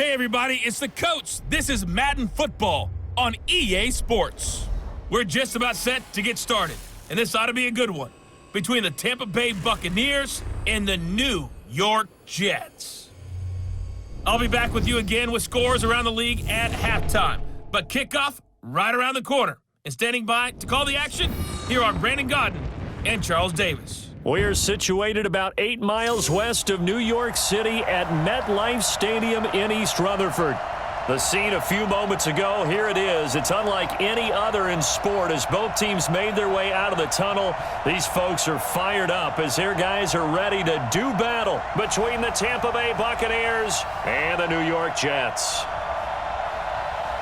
Hey everybody, it's the coach. This is Madden Football on EA Sports. We're just about set to get started, and this ought to be a good one, between the Tampa Bay Buccaneers and the New York Jets. I'll be back with you again with scores around the league at halftime, but kickoff right around the corner. And standing by to call the action, here are Brandon Godden and Charles Davis. We're situated about 8 miles west of New York City at MetLife Stadium in East Rutherford. The scene a few moments ago, here it is. It's unlike any other in sport as both teams made their way out of the tunnel. These folks are fired up as their guys are ready to do battle between the Tampa Bay Buccaneers and the New York Jets.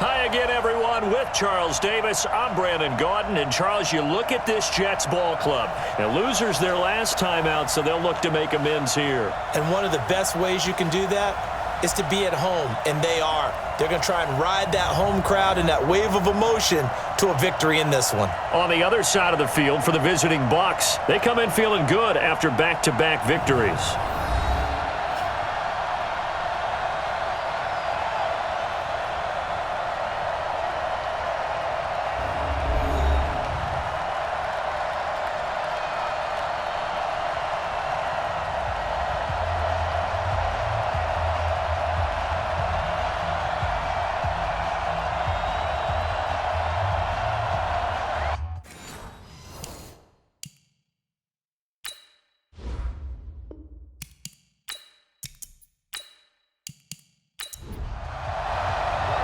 Hi again, everyone. With Charles Davis, I'm Brandon Godden. And, Charles, you look at this Jets ball club. And losers their last time out, so they'll look to make amends here. And one of the best ways you can do that is to be at home, and they are. They're going to try and ride that home crowd and that wave of emotion to a victory in this one. On the other side of the field for the visiting Bucs, they come in feeling good after back-to-back victories.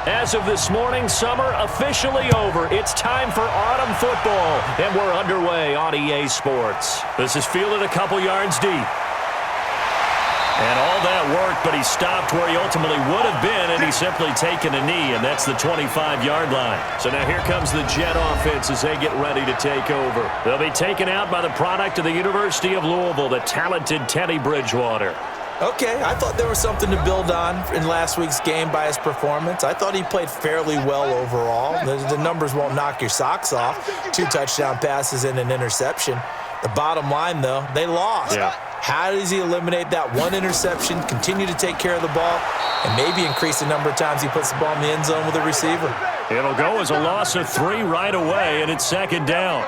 As of this morning, summer officially over. It's time for autumn football, and we're underway on EA Sports. This is fielded a couple yards deep. And all that worked, but he stopped where he ultimately would have been, and he's simply taken a knee, and that's the 25-yard line. So now here comes the Jet offense as they get ready to take over. They'll be taken out by the product of the University of Louisville, the talented Teddy Bridgewater. Okay, I thought there was something to build on in last week's game by his performance. I thought he played fairly well overall. The numbers won't knock your socks off. 2 touchdown passes and an interception. The bottom line, though, they lost. Yeah. How does he eliminate that one interception, continue to take care of the ball, and maybe increase the number of times he puts the ball in the end zone with a receiver? It'll go as a loss of 3 right away, and it's second down.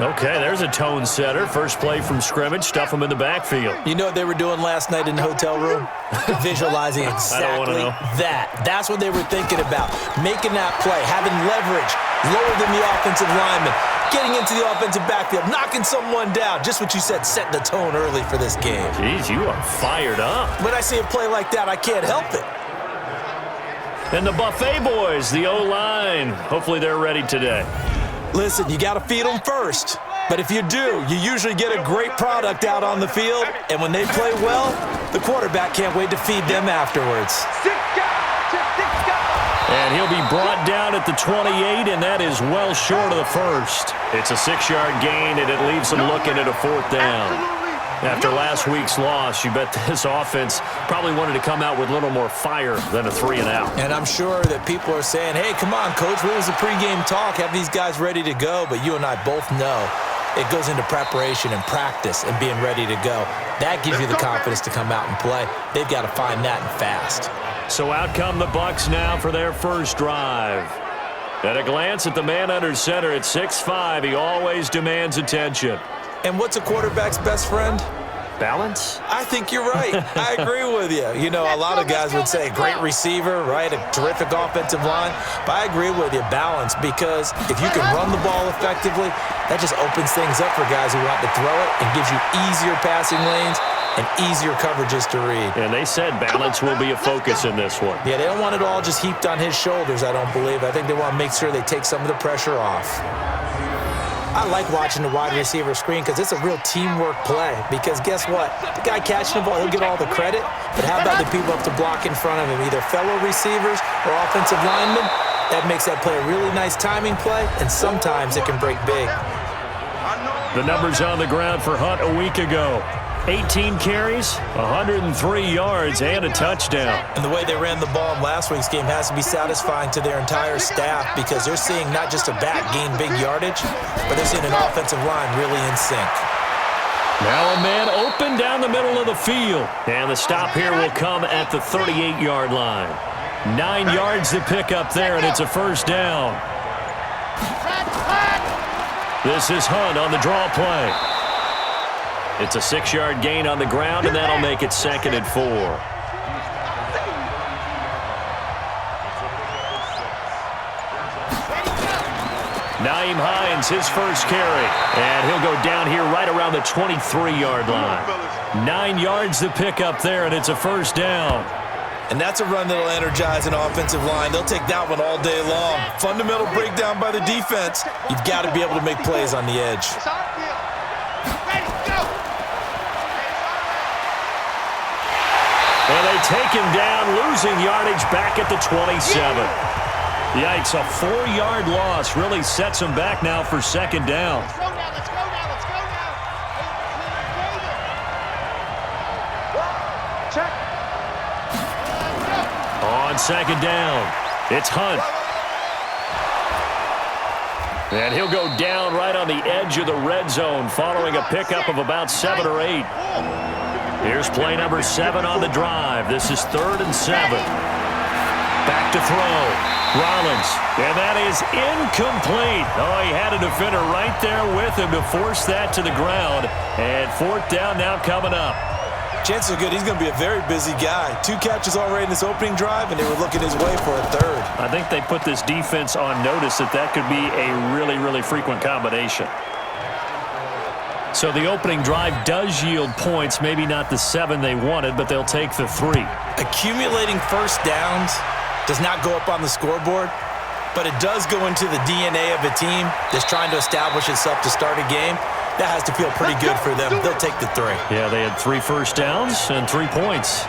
Okay, there's a tone setter. First play from scrimmage, stuff them in the backfield. You know what they were doing last night in the hotel room? Visualizing exactly that. That's what they were thinking about. Making that play, having leverage, lower than the offensive lineman, getting into the offensive backfield, knocking someone down. Just what you said, set the tone early for this game. Jeez, you are fired up. When I see a play like that, I can't help it. And the Buffet boys, the O-line. Hopefully they're ready today. Listen, you got to feed them first. But if you do, you usually get a great product out on the field. And when they play well, the quarterback can't wait to feed them afterwards. And he'll be brought down at the 28, and that is well short of the first. It's a 6-yard gain, and it leaves them looking at a 4th down. After last week's loss, you bet this offense probably wanted to come out with a little more fire than a 3-and-out. And I'm sure that people are saying, hey, come on, Coach, what was the pregame talk? Have these guys ready to go? But you and I both know it goes into preparation and practice and being ready to go. That gives you the confidence to come out and play. They've got to find that and fast. So out come the Bucs now for their first drive. At a glance at the man under center at 6'5", he always demands attention. And what's a quarterback's best friend? Balance? I think you're right. I agree with you. You know, a lot of guys would say great receiver, right? A terrific offensive line. But I agree with you, balance, because if you can run the ball effectively, that just opens things up for guys who want to throw it and gives you easier passing lanes and easier coverages to read. And they said balance will be a focus in this one. Yeah, they don't want it all just heaped on his shoulders, I don't believe. I think they want to make sure they take some of the pressure off. I like watching the wide receiver screen because it's a real teamwork play. Because guess what? The guy catching the ball, he'll get all the credit. But how about the people up to block in front of him, either fellow receivers or offensive linemen? That makes that play a really nice timing play, and sometimes it can break big. The numbers on the ground for Hunt a week ago. 18 carries, 103 yards, and a touchdown. And the way they ran the ball in last week's game has to be satisfying to their entire staff because they're seeing not just a back gain big yardage, but they're seeing an offensive line really in sync. Now a man open down the middle of the field. And the stop here will come at the 38-yard line. 9 yards to pick up there, and it's a first down. This is Hunt on the draw play. It's a 6-yard gain on the ground, and that'll make it 2nd and 4. Nyheim Hines, his first carry. And he'll go down here right around the 23-yard line. 9 yards to pick up there, and it's a first down. And that's a run that'll energize an offensive line. They'll take that one all day long. Fundamental breakdown by the defense. You've got to be able to make plays on the edge. And they take him down, losing yardage back at the 27. Yikes, a 4-yard loss really sets him back now for 2nd down. On 2nd down, it's Hunt. And he'll go down right on the edge of the red zone following a pickup of about 7 or 8. Here's play number 7 on the drive. This is 3rd and 7. Back to throw. Rollins. And that is incomplete. Oh, he had a defender right there with him to force that to the ground. And 4th down now coming up. Chances are good he's going to be a very busy guy. 2 catches already in this opening drive, and they were looking his way for a 3rd. I think they put this defense on notice that could be a really, really frequent combination. So the opening drive does yield points, maybe not the 7 they wanted, but they'll take the 3. Accumulating first downs does not go up on the scoreboard, but it does go into the DNA of a team that's trying to establish itself to start a game. That has to feel pretty good for them. They'll take the 3. Yeah, they had 3 first downs and 3 points.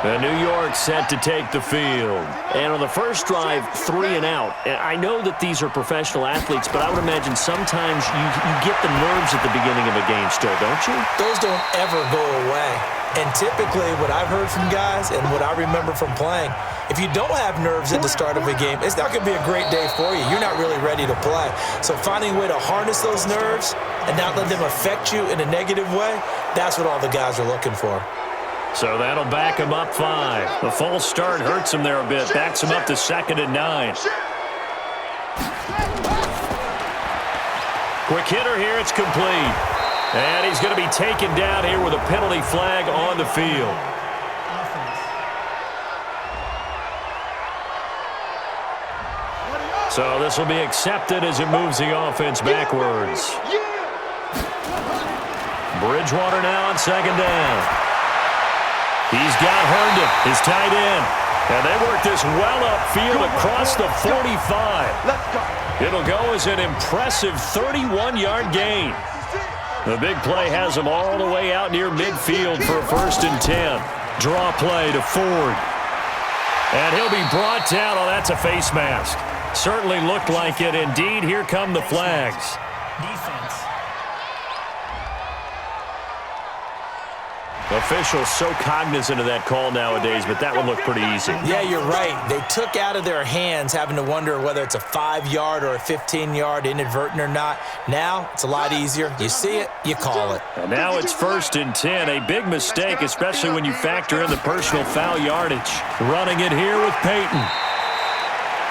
And New York set to take the field. And on the first drive, 3 and out. And I know that these are professional athletes, but I would imagine sometimes you get the nerves at the beginning of a game still, don't you? Those don't ever go away. And typically what I've heard from guys and what I remember from playing, if you don't have nerves at the start of a game, it's not going to be a great day for you. You're not really ready to play. So finding a way to harness those nerves and not let them affect you in a negative way, that's what all the guys are looking for. So that'll back him up 5. The false start hurts him there a bit. Backs him up to 2nd and 9. Quick hitter here. It's complete. And he's going to be taken down here with a penalty flag on the field. So this will be accepted as it moves the offense backwards. Bridgewater now on 2nd down. He's got Herndon, his tight end. And they work this well upfield across the 45. It'll go as an impressive 31-yard gain. The big play has him all the way out near midfield for a 1st and 10. Draw play to Ford. And he'll be brought down. Oh, that's a face mask. Certainly looked like it. Indeed, here come the flags. Defense. Officials so cognizant of that call nowadays, but that one looked pretty easy. Yeah, you're right. They took out of their hands having to wonder whether it's a 5-yard or a 15-yard inadvertent or not. Now, it's a lot easier. You see it, you call it. And now it's 1st and 10. A big mistake, especially when you factor in the personal foul yardage. Running it here with Peyton.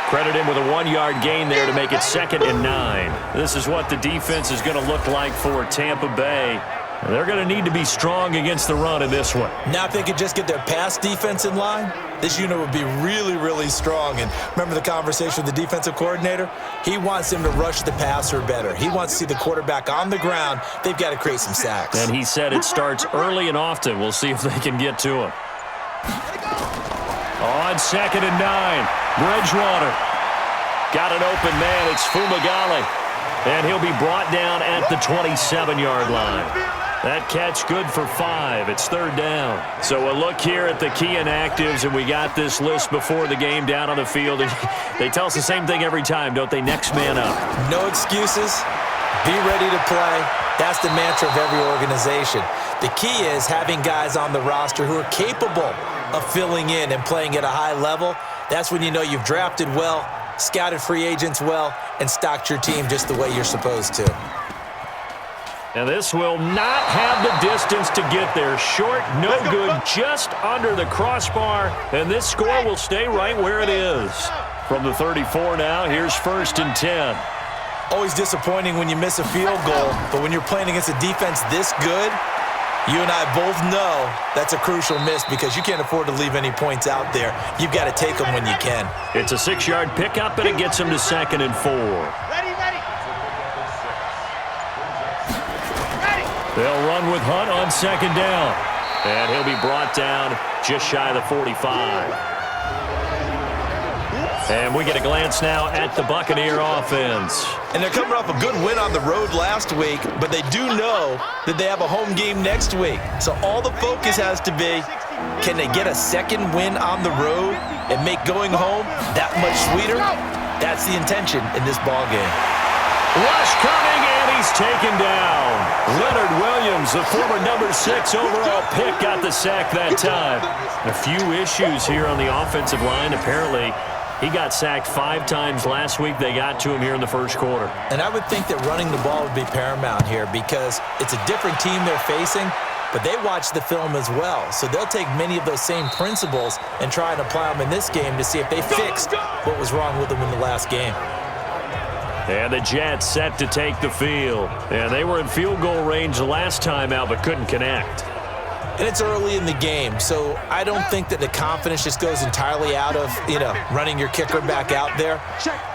Credit him with a 1-yard gain there to make it 2nd and 9. This is what the defense is going to look like for Tampa Bay. They're going to need to be strong against the run in this one. Now if they could just get their pass defense in line, this unit would be really, really strong. And remember the conversation with the defensive coordinator? He wants them to rush the passer better. He wants to see the quarterback on the ground. They've got to create some sacks. And he said it starts early and often. We'll see if they can get to him. On 2nd and 9, Bridgewater. Got an open man. It's Fumagalli. And he'll be brought down at the 27-yard line. That catch good for 5. It's 3rd down. So a look here at the key inactives, and we got this list before the game down on the field. And they tell us the same thing every time, don't they? Next man up. No excuses. Be ready to play. That's the mantra of every organization. The key is having guys on the roster who are capable of filling in and playing at a high level. That's when you know you've drafted well, scouted free agents well, and stocked your team just the way you're supposed to. And this will not have the distance to get there. Short, no good, just under the crossbar. And this score will stay right where it is. From the 34 now, here's 1st and 10. Always disappointing when you miss a field goal, but when you're playing against a defense this good, you and I both know that's a crucial miss because you can't afford to leave any points out there. You've got to take them when you can. It's a 6-yard pickup, and it gets him to 2nd and 4. They'll run with Hunt on 2nd down. And he'll be brought down just shy of the 45. And we get a glance now at the Buccaneer offense. And they're coming off a good win on the road last week, but they do know that they have a home game next week. So all the focus has to be, can they get a second win on the road and make going home that much sweeter? That's the intention in this ball game. Rush coming, and he's taken down. Leonard Williams, the former number 6 overall pick, got the sack that time. A few issues here on the offensive line. Apparently, he got sacked 5 times last week. They got to him here in the first quarter. And I would think that running the ball would be paramount here because it's a different team they're facing, but they watch the film as well. So they'll take many of those same principles and try and apply them in this game to see if they fixed what was wrong with them in the last game. And the Jets set to take the field. And they were in field goal range the last time out but couldn't connect. And it's early in the game, so I don't think that the confidence just goes entirely out of, running your kicker back out there.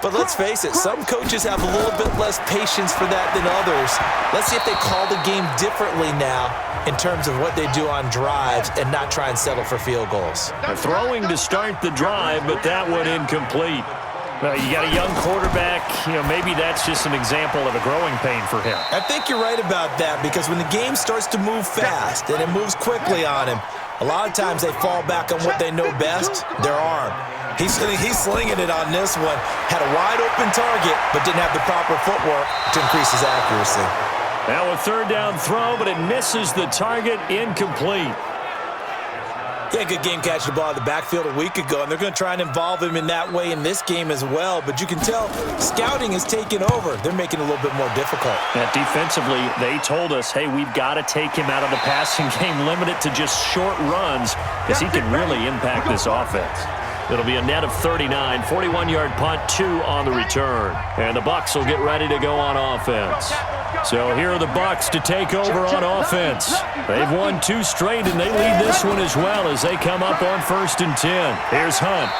But let's face it, some coaches have a little bit less patience for that than others. Let's see if they call the game differently now in terms of what they do on drives and not try and settle for field goals. Throwing to start the drive, but that one incomplete. You got a young quarterback. Maybe that's just an example of a growing pain for him. I think you're right about that because when the game starts to move fast and it moves quickly on him, a lot of times they fall back on what they know best, their arm. He's slinging it on this one. Had a wide open target, but didn't have the proper footwork to increase his accuracy. Now a 3rd down throw, but it misses the target, incomplete. Yeah, good game catching the ball in the backfield a week ago, and they're going to try and involve him in that way in this game as well. But you can tell scouting is taking over. They're making it a little bit more difficult. Yeah, defensively, they told us, hey, we've got to take him out of the passing game, limit it to just short runs, because he can really impact this offense. It'll be a net of 39, 41-yard punt, 2 on the return. And the Bucs will get ready to go on offense. So here are the Bucs to take over on offense. They've won 2 straight, and they lead this one as well as they come up on 1st and 10. Here's Hunt.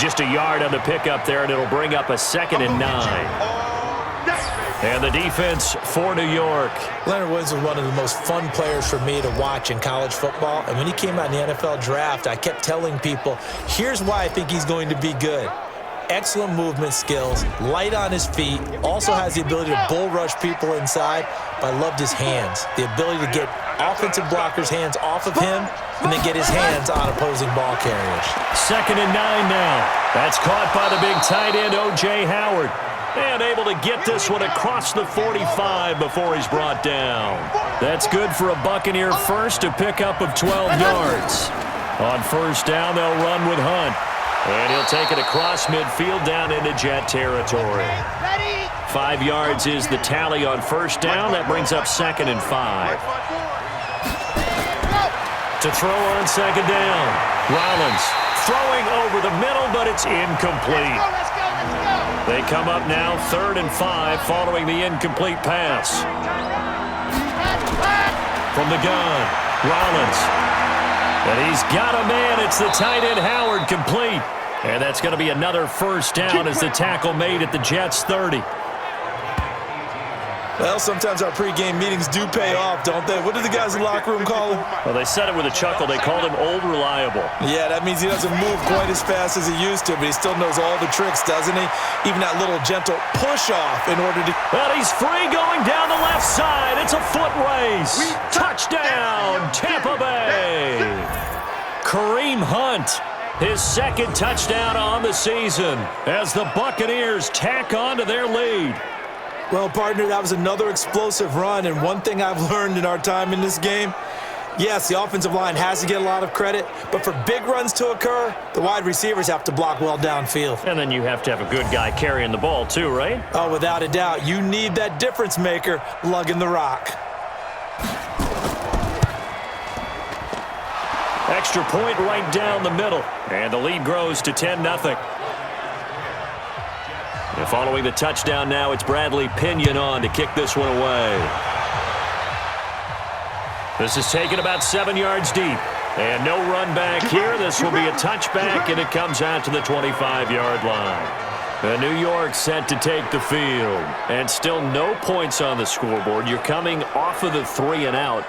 Just a yard on the pickup there, and it'll bring up a 2nd and 9. And the defense for New York. Leonard Williams was one of the most fun players for me to watch in college football. And when he came out in the NFL draft, I kept telling people, here's why I think he's going to be good. Excellent movement skills, light on his feet, also has the ability to bull rush people inside, but I loved his hands. The ability to get offensive blockers' hands off of him and then get his hands on opposing ball carriers. 2nd and 9 now. That's caught by the big tight end, O.J. Howard. And able to get this one across the 45 before he's brought down. That's good for a Buccaneer first, a pickup of 12 yards. On 1st down, they'll run with Hunt. And he'll take it across midfield down into Jet territory. 5 yards is the tally on 1st down. That brings up 2nd and 5. To throw on 2nd down. Rollins throwing over the middle, but it's incomplete. They come up now 3rd and 5 following the incomplete pass. From the gun, Rollins. And he's got a man. It's the tight end Howard, complete. And that's going to be another 1st down as the tackle made at the Jets' 30. Well, sometimes our pregame meetings do pay off, don't they? What do the guys in the locker room call him? Well, they said it with a chuckle. They called him Old Reliable. Yeah, that means he doesn't move quite as fast as he used to, but he still knows all the tricks, doesn't he? Even that little gentle push-off in order to... Well, he's free going down the left side. It's a foot race. Touchdown, Tampa Bay. Kareem Hunt, his 2nd touchdown on the season as the Buccaneers tack on to their lead. Well, partner, that was another explosive run, and one thing I've learned in our time in this game Yes, the offensive line has to get a lot of credit, but for big runs to occur, the wide receivers have to block well downfield. And then you have to have a good guy carrying the ball too, right? Oh, without a doubt. You need that difference maker lugging the rock. Extra point right down the middle. And the lead grows to 10-0. And following the touchdown now, it's Bradley Pinion on to kick this one away. This is taken about 7 yards deep. And no run back here. This will be a touchback, and it comes out to the 25-yard line. The New York set to take the field. And still no points on the scoreboard. You're coming off of the 3 and out.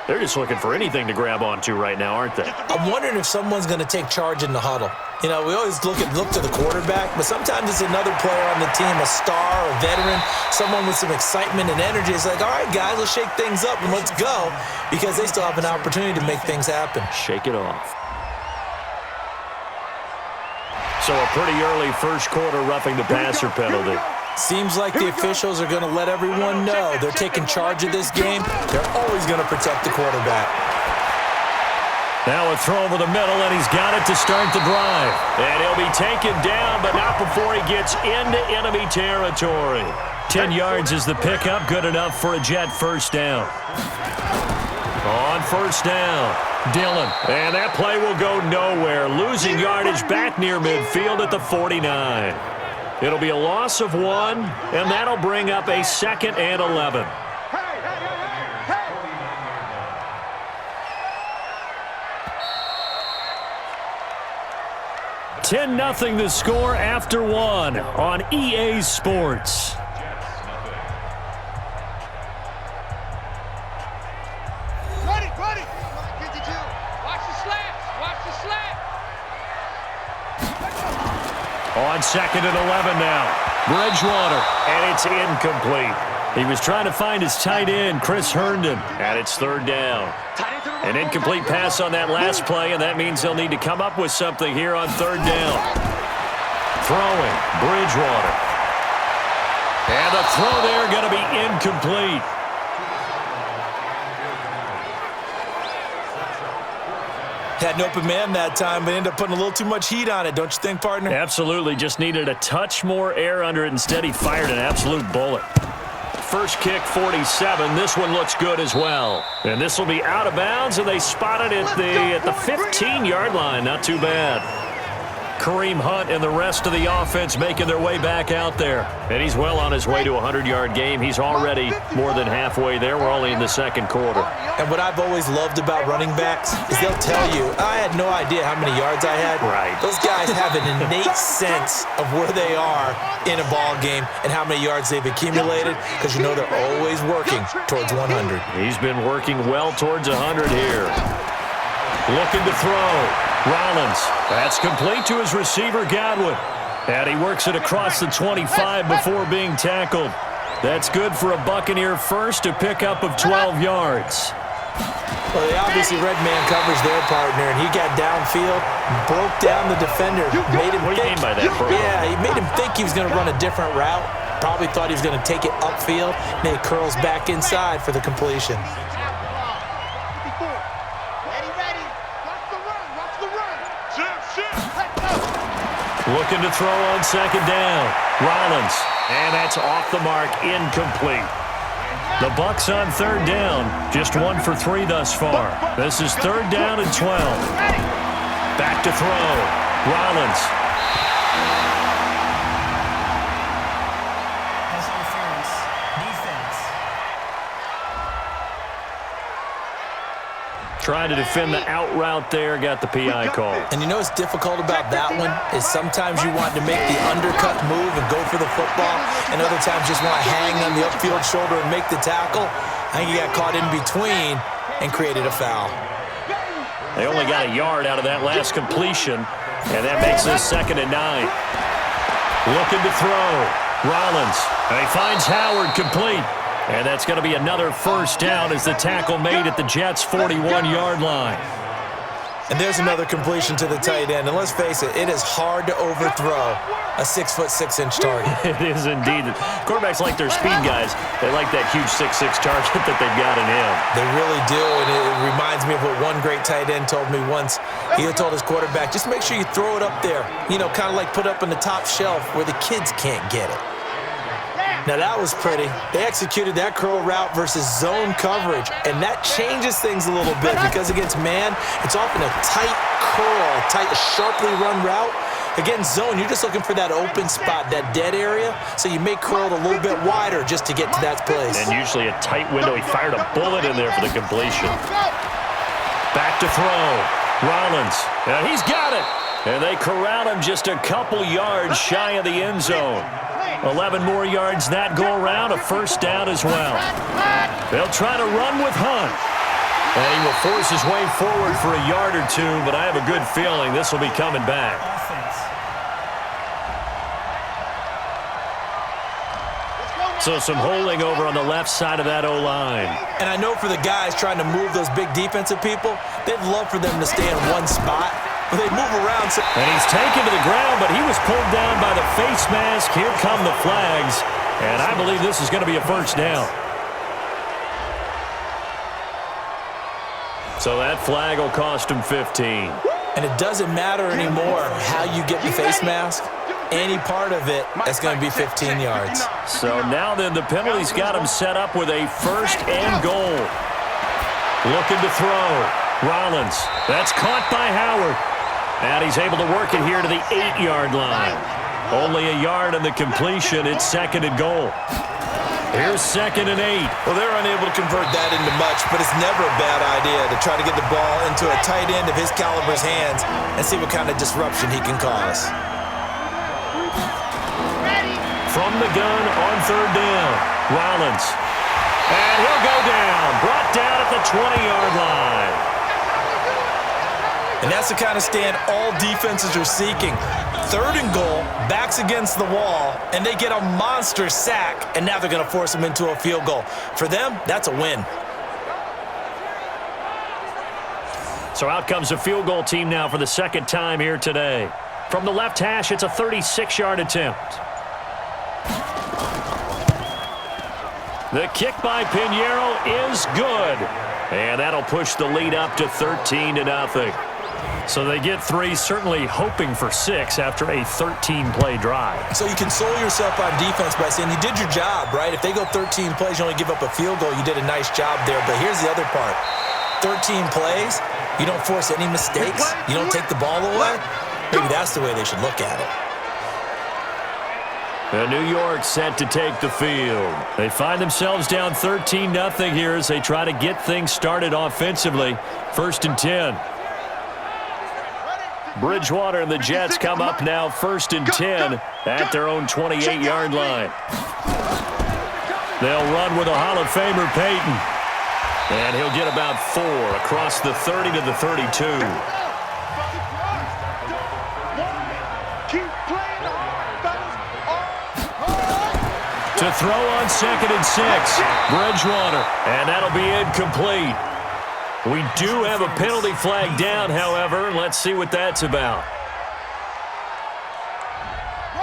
They're just looking for anything to grab onto right now, aren't they? I'm wondering if someone's going to take charge in the huddle. You know, we always look to the quarterback, but sometimes it's another player on the team, a star, a veteran, someone with some excitement and energy. It's like, all right, guys, let's shake things up and let's go, because they still have an opportunity to make things happen. Shake it off. So a pretty early first quarter roughing the passer penalty. Seems like the officials are going to let everyone know they're taking charge of this game. They're always going to protect the quarterback. Now a throw over the middle, and he's got it to start the drive. And he'll be taken down, but not before he gets into enemy territory. 10 yards is the pickup, good enough for a Jet first down. On first down, Dillon. And that play will go nowhere. Losing yardage back near midfield at the 49. It'll be a loss of 1, and that'll bring up a 2nd and 11. Ten 10-0 the score after 1 on EA Sports. Ready. Watch the slap. On 2nd and 11 now. Bridgewater, and it's incomplete. He was trying to find his tight end, Chris Herndon, and it's 3rd down. An incomplete pass on that last play, and that means they'll need to come up with something here on 3rd down. Throwing, Bridgewater. And the throw there going to be incomplete. Had an open man that time, but ended up putting a little too much heat on it, don't you think, partner? Absolutely. Just needed a touch more air under it. Instead, he fired an absolute bullet. First kick, 47. This one looks good as well. And this will be out of bounds, and they spot it at the 15-yard line. Not too bad. Kareem Hunt and the rest of the offense making their way back out there. And he's well on his way to a 100-yard game. He's already more than halfway there. We're only in the 2nd quarter. And what I've always loved about running backs is they'll tell you, I had no idea how many yards I had. Right. Those guys have an innate sense of where they are in a ball game and how many yards they've accumulated, because you know they're always working towards 100. He's been working well towards 100 here. Looking to throw. Rollins. That's complete to his receiver, Godwin. And he works it across the 25 before being tackled. That's good for a Buccaneer first, a pickup of 12 yards. Well, they obviously red man coverage their partner, and he got downfield, broke down the defender, made him What do you mean by that, bro? Yeah, he made him think he was going to run a different route. Probably thought he was going to take it upfield, and then he curls back inside for the completion. Looking to throw on 2nd down. Rollins. And that's off the mark, incomplete. The Bucs on 3rd down. Just 1 for 3 thus far. This is 3rd down and 12. Back to throw. Rollins. Trying to defend the out route there, got the PI call. And you know what's difficult about that one is sometimes you want to make the undercut move and go for the football, and other times just want to hang on the upfield shoulder and make the tackle. I think he got caught in between and created a foul. They only got a yard out of that last completion, and that makes this 2nd and 9. Looking to throw. Rollins. And he finds Howard complete. And that's going to be another first down as the tackle made at the Jets' 41-yard line. And there's another completion to the tight end. And let's face it, it is hard to overthrow a 6'6" target. It is indeed. Quarterbacks like their speed guys. They like that huge 6'6" target that they've got in him. They really do, and it reminds me of what one great tight end told me once. He had told his quarterback, just make sure you throw it up there, you know, kind of like put up in the top shelf where the kids can't get it. Now, that was pretty. They executed that curl route versus zone coverage, and that changes things a little bit because against man, it's often a tight curl, tight, sharply run route. Against zone, you're just looking for that open spot, that dead area, so you may curl it a little bit wider just to get to that place. And usually a tight window. He fired a bullet in there for the completion. Back to throw. Rollins. And he's got it. And they corral him just a couple yards shy of the end zone. 11 more yards that go around, a first down as well. They'll try to run with Hunt. And he will force his way forward for a yard or two, but I have a good feeling this will be coming back. So some holding over on the left side of that O-line. And I know for the guys trying to move those big defensive people, they'd love for them to stay in one spot. But they move around. And he's taken to the ground, but he was pulled down by the face mask. Here come the flags. And I believe this is going to be a first down. So that flag will cost him 15. And it doesn't matter anymore how you get the face mask. Any part of it, that's going to be 15 yards. So now then the penalty's got him set up with a first and goal. Looking to throw. Rollins. That's caught by Howard. And he's able to work it here to the 8-yard line. Only a yard on the completion. It's second and goal. Here's second and 8. Well, they're unable to convert that into much, but it's never a bad idea to try to get the ball into a tight end of his caliber's hands and see what kind of disruption he can cause. From the gun on third down. Rollins. And he'll go down. Brought down at the 20-yard line. And that's the kind of stand all defenses are seeking. Third and goal, backs against the wall, and they get a monster sack, and now they're going to force them into a field goal. For them, that's a win. So out comes a field goal team now for the second time here today. From the left hash, it's a 36-yard attempt. The kick by Pinheiro is good. And that'll push the lead up to 13-0. So they get 3, certainly hoping for 6 after a 13-play drive. So you console yourself on defense by saying you did your job, right? If they go 13 plays, you only give up a field goal, you did a nice job there. But here's the other part. 13 plays, you don't force any mistakes, you don't take the ball away. Maybe that's the way they should look at it. And New York set to take the field. They find themselves down 13-0 here as they try to get things started offensively. First and 10. Bridgewater and the Jets come up now first and 10 at their own 28-yard line. They'll run with a Hall of Famer, Peyton. And he'll get about 4 across the 30 to the 32. To throw on second and 6, Bridgewater, and that'll be incomplete. We do have a penalty flag down, however. Let's see what that's about.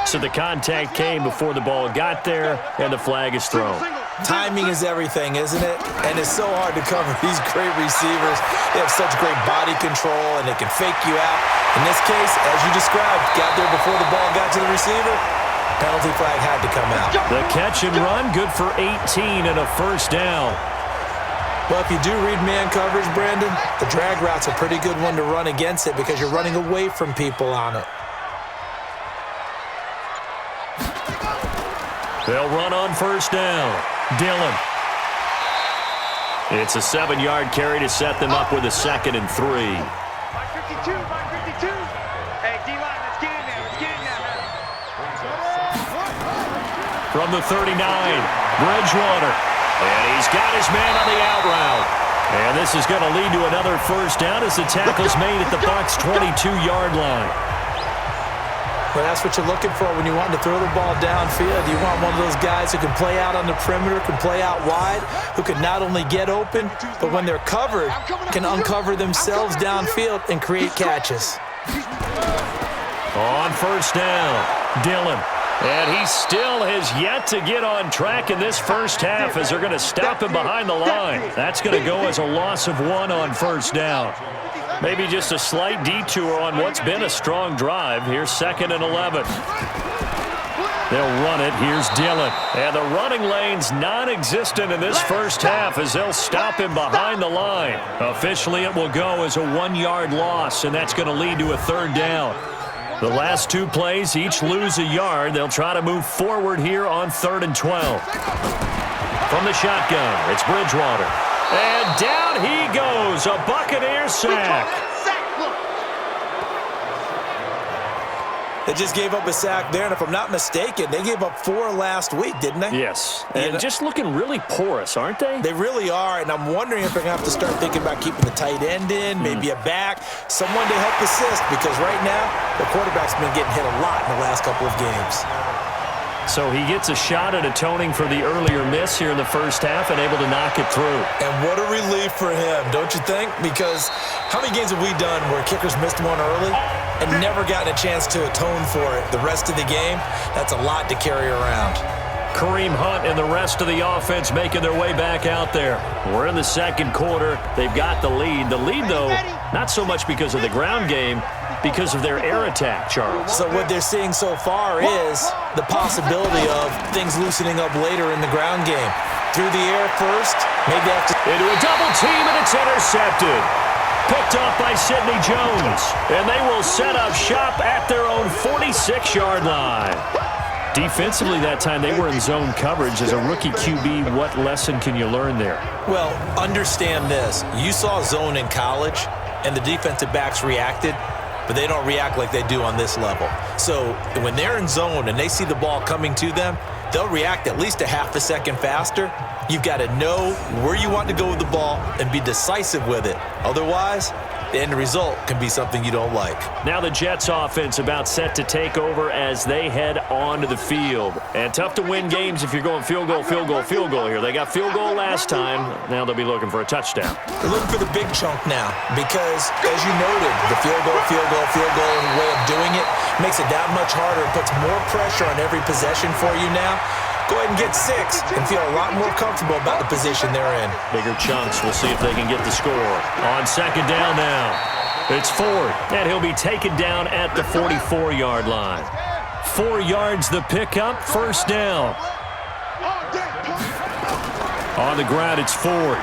So the contact came before the ball got there, and the flag is thrown. Timing is everything, isn't it? And it's so hard to cover these great receivers. They have such great body control, and they can fake you out. In this case, as you described, got there before the ball got to the receiver. Penalty flag had to come out. The catch and run, good for 18 and a first down. Well, if you do read man coverage, Brandon, the drag route's a pretty good one to run against it because you're running away from people on it. They'll run on first down. Dillon. It's a 7-yard carry to set them up with a second and 3. By 52, by 52. Hey, D-line, let's get in there. Let's get in there, man. From the 39, Bridgewater. And he's got his man on the out route. And this is going to lead to another first down as the tackle's made at the Bucs' 22-yard line. Well, that's what you're looking for when you want to throw the ball downfield. You want one of those guys who can play out on the perimeter, can play out wide, who can not only get open, but when they're covered, can uncover themselves downfield and create catches. On first down, Dillon. And he still has yet to get on track in this first half as they're going to stop him behind the line. That's going to go as a loss of 1 on first down. Maybe just a slight detour on what's been a strong drive. Here's 2nd and 11. They'll run it. Here's Dillon. And the running lane's non-existent in this first half as they'll stop him behind the line. Officially, it will go as a 1-yard loss, and that's going to lead to a 3rd down. The last 2 plays each lose a yard. They'll try to move forward here on 3rd and 12. From the shotgun, it's Bridgewater. And down he goes, a Buccaneers sack. They just gave up a sack there, and if I'm not mistaken, they gave up 4 last week, didn't they? Yes, and just looking really porous, aren't they? They really are, and I'm wondering if they're going to have to start thinking about keeping the tight end in, maybe a back, someone to help assist, because right now, the quarterback's been getting hit a lot in the last couple of games. So he gets a shot at atoning for the earlier miss here in the first half and able to knock it through. And what a relief for him, don't you think? Because how many games have we done where kickers missed one early and never gotten a chance to atone for it the rest of the game? That's a lot to carry around. Kareem Hunt and the rest of the offense making their way back out there. We're in the second quarter. They've got the lead. The lead, though, not so much because of the ground game, because of their air attack, Charles. So what they're seeing so far is the possibility of things loosening up later in the ground game. Through the air first, maybe after... Into a double team, and it's intercepted. Picked off by Sidney Jones. And they will set up shop at their own 46-yard line. Defensively that time, they were in zone coverage. As a rookie QB, what lesson can you learn there? Well, understand this. You saw zone in college, and the defensive backs reacted, but they don't react like they do on this level. So when they're in zone and they see the ball coming to them, they'll react at least a half a second faster. You've got to know where you want to go with the ball and be decisive with it. Otherwise, the end result can be something you don't like. Now the Jets offense about set to take over as they head onto the field. And tough to win games if you're going field goal, field goal, field goal here. They got field goal last time. Now they'll be looking for a touchdown. They're looking for the big chunk now because, as you noted, the field goal way of doing it makes it that much harder. It puts more pressure on every possession for you now. Go ahead and get 6 and feel a lot more comfortable about the position they're in. Bigger chunks. We'll see if they can get the score. On second down now. It's Ford, and he'll be taken down at the 44-yard line. 4 yards the pickup, first down. On the ground, it's Ford.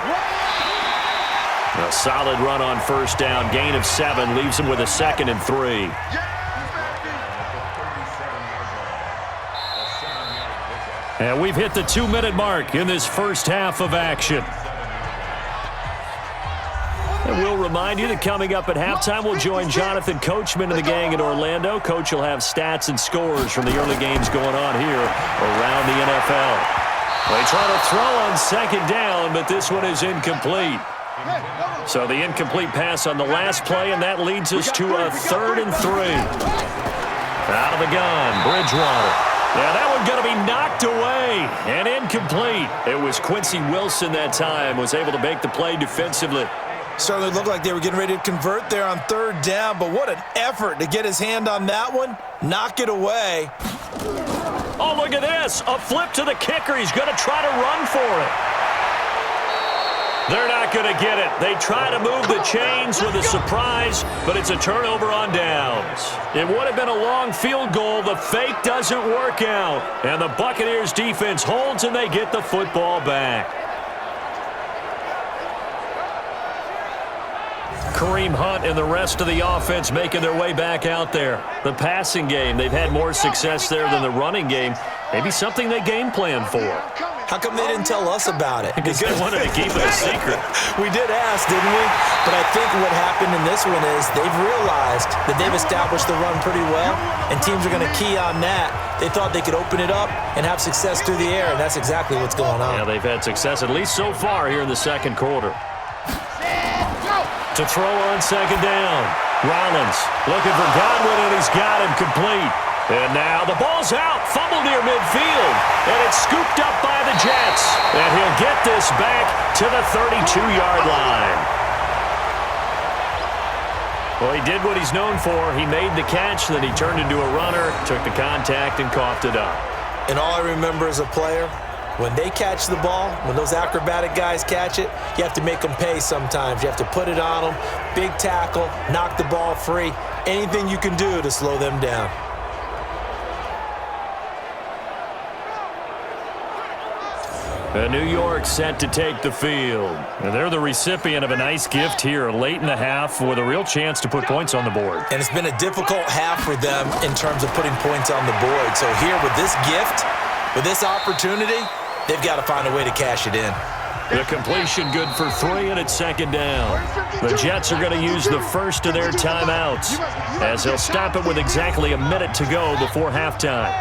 A solid run on first down. Gain of 7 leaves him with a 2nd and 3. And we've hit the 2-minute mark in this first half of action. And we'll remind you that coming up at halftime, we'll join Jonathan Coachman and the gang in Orlando. Coach will have stats and scores from the early games going on here around the NFL. They try to throw on second down, but this one is incomplete. So the incomplete pass on the last play, and that leads us to a 3rd and 3. Out of the gun, Bridgewater. Yeah, that one going to be knocked away and incomplete. It was Quincy Wilson that time, was able to make the play defensively. Certainly looked like they were getting ready to convert there on 3rd down, but what an effort to get his hand on that one. Knock it away. Oh, look at this. A flip to the kicker. He's going to try to run for it. They're not going to get it. They try to move the chains with a surprise, but it's a turnover on downs. It would have been a long field goal. The fake doesn't work out. And the Buccaneers defense holds, and they get the football back. Kareem Hunt and the rest of the offense making their way back out there. The passing game, they've had more success there than the running game. Maybe something they game plan for. How come they didn't tell us about it? Because they wanted to keep it a secret. We did ask, didn't we? But I think what happened in this one is they've realized that they've established the run pretty well, and teams are going to key on that. They thought they could open it up and have success through the air, and that's exactly what's going on. Yeah, they've had success, at least so far here in the second quarter. To throw on second down. Rollins looking for Godwin, and he's got him complete. And now the ball's out. Fumble near midfield. And it's scooped up by the Jets. And he'll get this back to the 32-yard line. Well, he did what he's known for. He made the catch, then he turned into a runner, took the contact, and coughed it up. And all I remember as a player, when they catch the ball, when those acrobatic guys catch it, you have to make them pay sometimes. You have to put it on them, big tackle, knock the ball free, anything you can do to slow them down. New York set to take the field. And they're the recipient of a nice gift here late in the half with a real chance to put points on the board. And it's been a difficult half for them in terms of putting points on the board. So here with this gift, with this opportunity, they've got to find a way to cash it in. The completion good for 3, and it's second down. The Jets are going to use the first of their timeouts as they'll stop it with exactly a minute to go before halftime.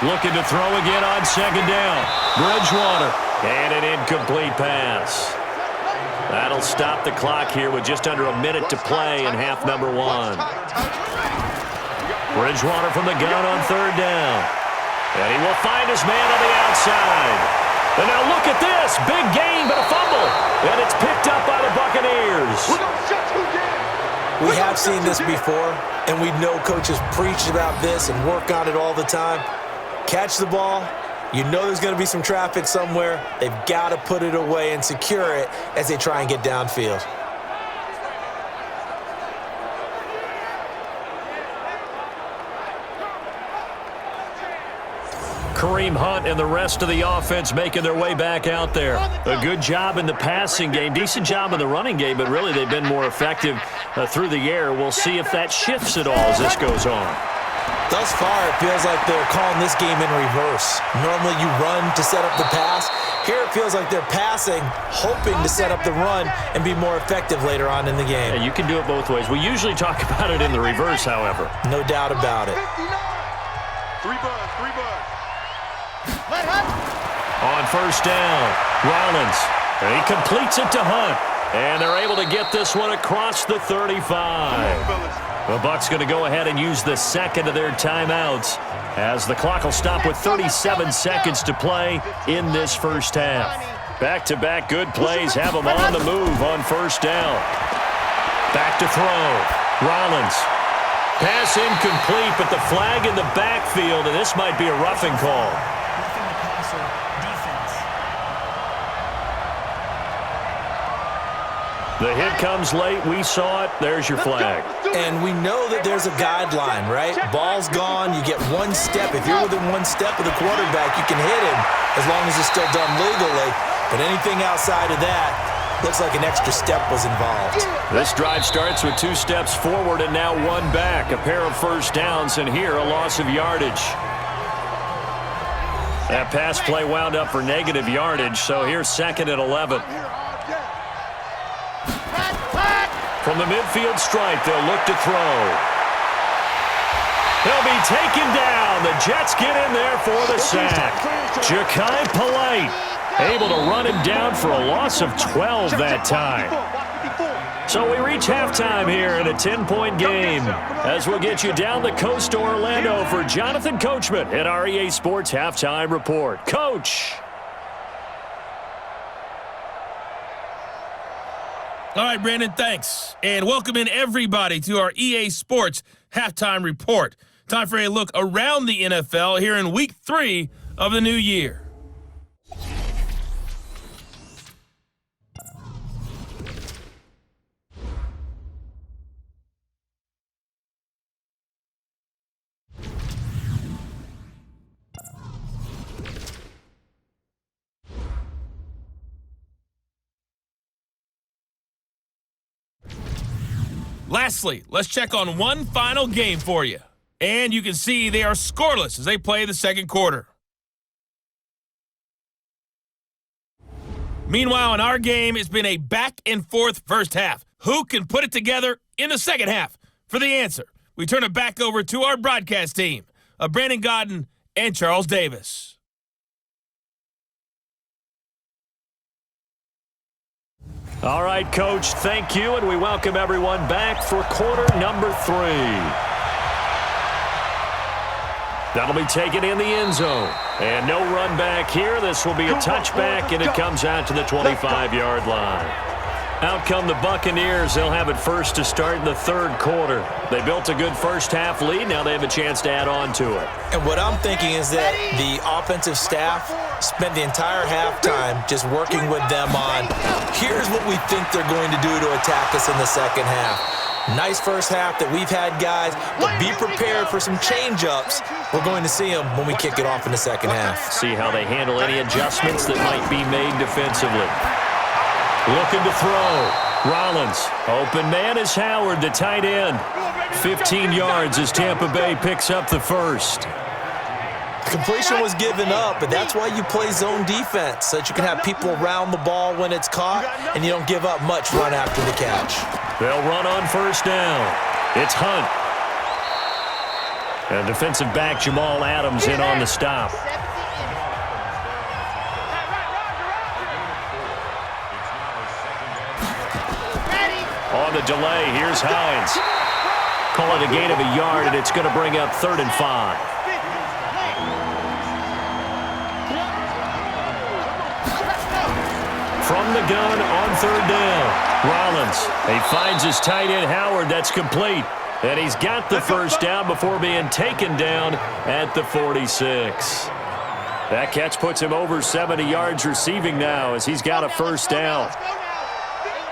Looking to throw again on second down. Bridgewater. And an incomplete pass. That'll stop the clock here with just under a minute to play in half number 1. Bridgewater from the gun on third down. And he will find his man on the outside. And now look at this. Big gain, but a fumble. And it's picked up by the Buccaneers. We have seen this before, and we know coaches preach about this and work on it all the time. Catch the ball. You know there's going to be some traffic somewhere. They've got to put it away and secure it as they try and get downfield. Kareem Hunt and the rest of the offense making their way back out there. A good job in the passing game, decent job in the running game, but really they've been more effective through the air. We'll see if that shifts at all as this goes on. Thus far, it feels like they're calling this game in reverse. Normally you run to set up the pass. Here it feels like they're passing, hoping to set up the run and be more effective later on in the game. And you can do it both ways. We usually talk about it in the reverse, however. No doubt about it. 3 bucks, 3 bucks. On first down, Rollins. And he completes it to Hunt. And they're able to get this one across the 35. The Bucs going to go ahead and use the second of their timeouts as the clock will stop with 37 seconds to play in this first half. Back-to-back good plays have them on the move on first down. Back to throw. Rollins. Pass incomplete, but the flag in the backfield, and this might be a roughing call. The hit comes late. We saw it. There's your flag. And we know that there's a guideline, right? Ball's gone. You get one step. If you're within one step of the quarterback, you can hit him as long as it's still done legally. But anything outside of that, looks like an extra step was involved. This drive starts with 2 steps forward and now 1 back. A pair of first downs, and here a loss of yardage. That pass play wound up for negative yardage, so here's second and 11. From the midfield stripe, they'll look to throw. He'll be taken down. The Jets get in there for the sack. Ja'Kai Polite able to run him down for a loss of 12 that time. So we reach halftime here in a 10-point game as we'll get you down the coast to Orlando for Jonathan Coachman at our EA Sports Halftime Report. Coach. All right, Brandon, thanks. And welcome in everybody to our EA Sports Halftime Report. Time for a look around the NFL here in Week 3 of the new year. Lastly, let's check on one final game for you. And you can see they are scoreless as they play the second quarter. Meanwhile, in our game, it's been a back-and-forth first half. Who can put it together in the second half? For the answer, we turn it back over to our broadcast team of Brandon Godden and Charles Davis. All right, Coach, thank you, and we welcome everyone back for quarter number 3. That'll be taken in the end zone. And no run back here. This will be a touchback, and it comes out to the 25-yard line. Out come the Buccaneers. They'll have it first to start in the third quarter. They built a good first-half lead. Now they have a chance to add on to it. And what I'm thinking is that the offensive staff spent the entire halftime just working with them on, here's what we think they're going to do to attack us in the second half. Nice first half that we've had, guys, but be prepared for some change-ups. We're going to see them when we kick it off in the second half. See how they handle any adjustments that might be made defensively. Looking to throw. Rollins. Open man is Howard, the tight end. 15 yards as Tampa Bay picks up the first. Completion was given up, but that's why you play zone defense, so that you can have people around the ball when it's caught, and you don't give up much run after the catch. They'll run on first down. It's Hunt. And defensive back Jamal Adams in on the stop. On the delay, here's Hines. Call it a gain of a yard, and it's going to bring up 3rd and 5. From the gun on 3rd down. Rollins. He finds his tight end Howard. That's complete. And he's got the first down before being taken down at the 46. That catch puts him over 70 yards receiving now as he's got a first down.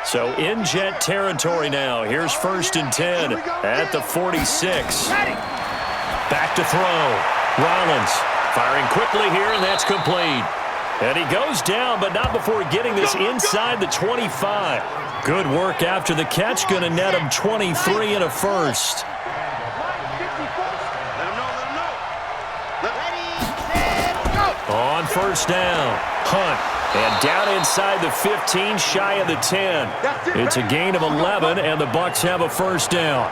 So in jet territory now. Here's 1st and 10 at the 46. Back to throw. Rollins firing quickly here, and that's complete. And he goes down, but not before getting this inside the 25. Good work after the catch. Going to net him 23 and a first. On first down, Hunt. And down inside the 15, shy of the 10. It's a gain of 11, and the Bucs have a first down.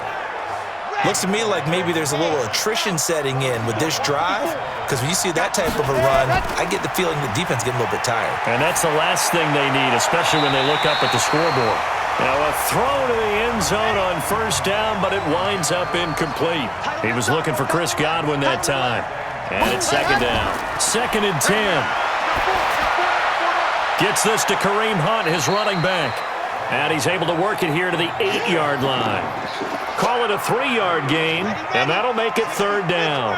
Looks to me like maybe there's a little attrition setting in with this drive, because when you see that type of a run, I get the feeling the defense getting a little bit tired. And that's the last thing they need, especially when they look up at the scoreboard. Now a throw to the end zone on first down, but it winds up incomplete. He was looking for Chris Godwin that time. And it's 2nd down. 2nd and 10. Gets this to Kareem Hunt, his running back. And he's able to work it here to the 8-yard line. Call it a 3-yard gain, and that'll make it 3rd down.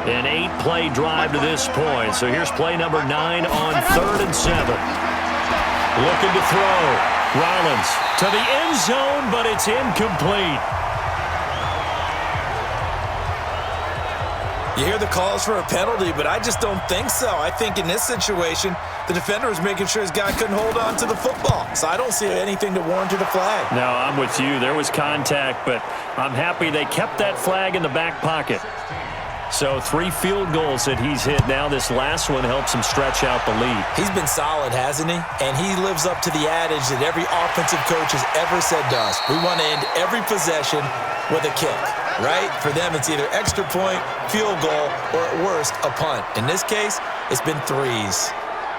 An 8-play drive to this point. So here's play number 9 on 3rd and 7. Looking to throw. Rollins to the end zone, but it's incomplete. You hear the calls for a penalty, but I just don't think so. I think in this situation, the defender was making sure his guy couldn't hold on to the football. So I don't see anything to warrant a flag. No, I'm with you. There was contact, but I'm happy they kept that flag in the back pocket. So 3 field goals that he's hit now. This last one helps him stretch out the lead. He's been solid, hasn't he? And he lives up to the adage that every offensive coach has ever said to us. We want to end every possession with a kick, right? For them, it's either extra point, field goal, or at worst, a punt. In this case, it's been 3s.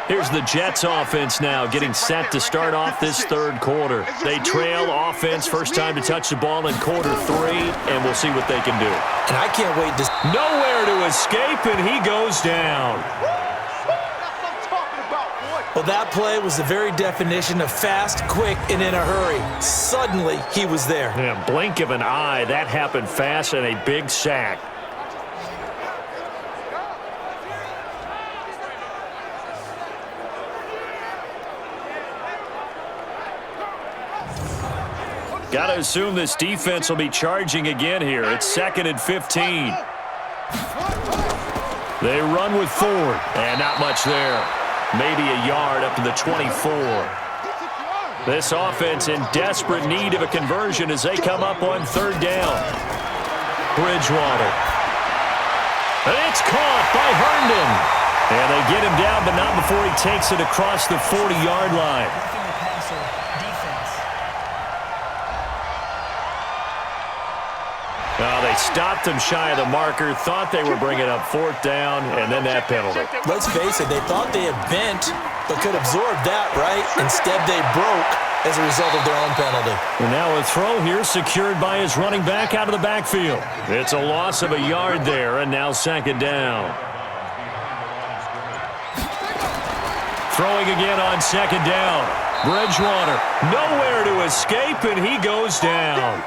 Here's the Jets offense now getting set to start off this 3rd quarter. They trail offense, first time to touch the ball in quarter 3, and we'll see what they can do. And I can't wait to... Nowhere to escape, and he goes down. Well, that play was the very definition of fast, quick, and in a hurry. Suddenly, he was there. Yeah, blink of an eye, that happened fast, and a big sack. Got to assume this defense will be charging again here. It's 2nd and 15. They run with Ford, and not much there. Maybe a yard up to the 24. This offense in desperate need of a conversion as they come up on 3rd down. Bridgewater. It's caught by Herndon. And they get him down, but not before he takes it across the 40-yard line. They stopped him shy of the marker, thought they were bringing up 4th down, and then that penalty. Let's face it, they thought they had bent, but could absorb that, right? Instead, they broke, as a result of their own penalty. And now a throw here secured by his running back out of the backfield. It's a loss of a yard there, and now second down. Throwing again on second down. Bridgewater, nowhere to escape, and he goes down.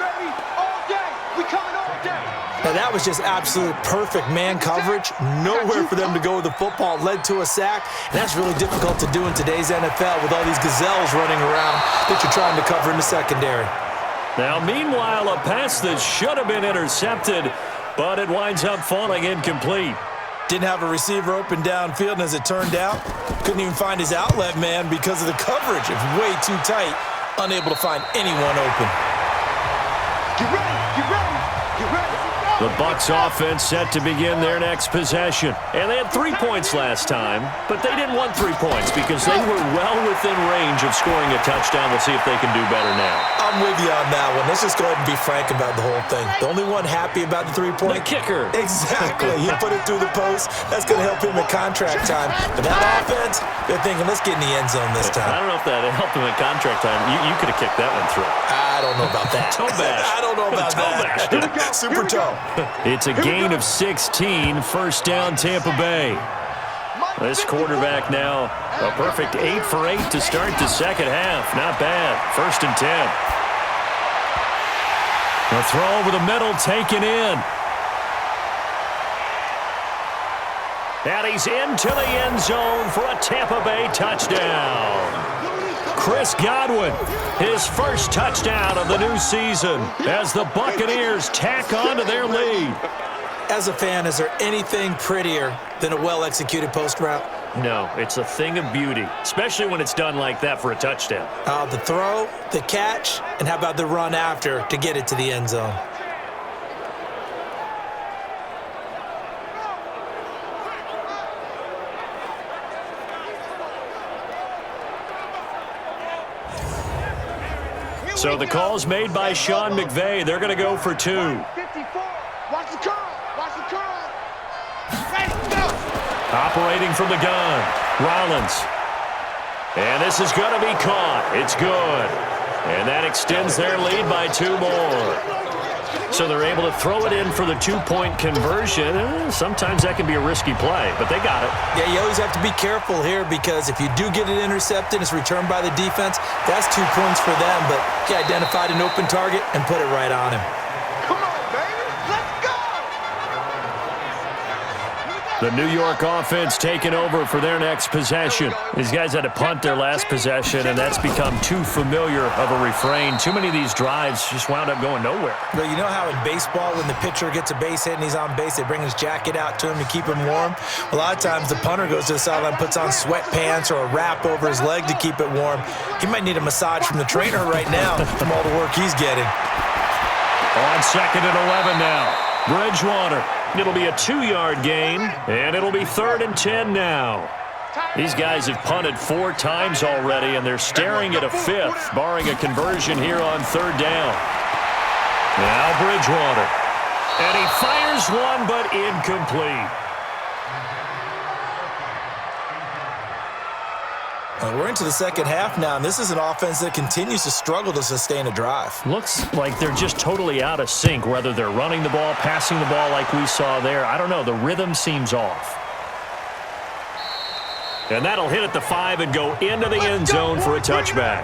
Now, that was just absolute perfect man coverage. Nowhere for them to go with the football. Led to a sack. And that's really difficult to do in today's NFL with all these gazelles running around that you're trying to cover in the secondary. Now, meanwhile, a pass that should have been intercepted, but it winds up falling incomplete. Didn't have a receiver open downfield, and as it turned out, couldn't even find his outlet man because of the coverage. It's way too tight, unable to find anyone open. Get ready, get ready, get ready. The Bucs offense set to begin their next possession. And they had 3 points last time, but they didn't want 3 points because they were well within range of scoring a touchdown. We'll see if they can do better now. I'm with you on that one. Let's just go ahead and be frank about the whole thing. The only one happy about the 3-point? The kicker. Exactly. He put it through the post. That's going to help him at contract time. But that offense, they're thinking, let's get in the end zone this time. I don't know if that helped him at contract time. You could have kicked that one through. I don't know about that. Toe bash. I don't know about that. Super toe. It's a gain of 16, first down Tampa Bay. This quarterback now, a perfect 8 for 8 to start the second half. Not bad. First and 10. A throw over the middle, taken in. And he's into the end zone for a Tampa Bay touchdown. Chris Godwin, his first touchdown of the new season as the Buccaneers tack on to their lead. As a fan, is there anything prettier than a well-executed post route? No, it's a thing of beauty, especially when it's done like that for a touchdown. The throw, the catch, and how about the run after to get it to the end zone? So the call's made by Sean McVay. They're going to go for 2. 54. Watch the curl. Watch the curl. Ready, go. Operating from the gun, Rollins. And this is going to be caught. It's good. And that extends their lead by 2 more. So they're able to throw it in for the 2-point conversion. Sometimes that can be a risky play, but they got it. Yeah, you always have to be careful here because if you do get it intercepted, it's returned by the defense. That's 2 points for them, but he identified an open target and put it right on him. Come on, baby. Let's go. The New York offense taking over for their next possession. These guys had to punt their last possession, and that's become too familiar of a refrain. Too many of these drives just wound up going nowhere. But you know how in baseball, when the pitcher gets a base hit and he's on base, they bring his jacket out to him to keep him warm? A lot of times the punter goes to the sideline, puts on sweatpants or a wrap over his leg to keep it warm. He might need a massage from the trainer right now from all the work he's getting. On second and 11 now. Bridgewater. It'll be a 2-yard gain, and it'll be 3rd and 10 now. These guys have punted 4 times already, and they're staring at a 5th, barring a conversion here on 3rd down. Now Bridgewater. And he fires one, but incomplete. We're into the second half now, and this is an offense that continues to struggle to sustain a drive. Looks like they're just totally out of sync, whether they're running the ball, passing the ball like we saw there. I don't know. The rhythm seems off. And that'll hit at the 5 and go into the end zone for a touchback.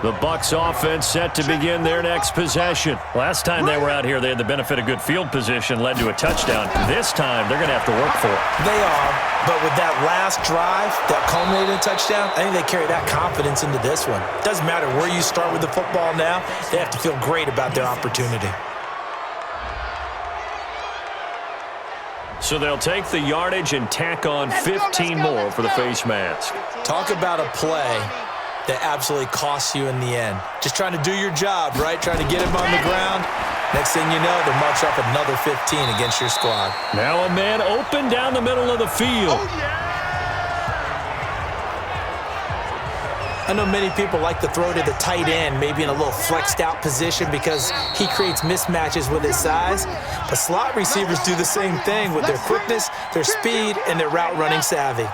The Bucs offense set to begin their next possession. Last time they were out here, they had the benefit of good field position, led to a touchdown. This time, they're going to have to work for it. They are, but with that last drive that culminated in a touchdown, I think they carry that confidence into this one. Doesn't matter where you start with the football now, they have to feel great about their opportunity. So they'll take the yardage and tack on 15 more for the face mask. Talk about a play that absolutely costs you in the end. Just trying to do your job, right? Trying to get him on the ground. Next thing you know, they'll march up another 15 against your squad. Now a man open down the middle of the field. I know many people like to throw to the tight end, maybe in a little flexed out position because he creates mismatches with his size. But slot receivers do the same thing with their quickness, their speed, and their route running savvy.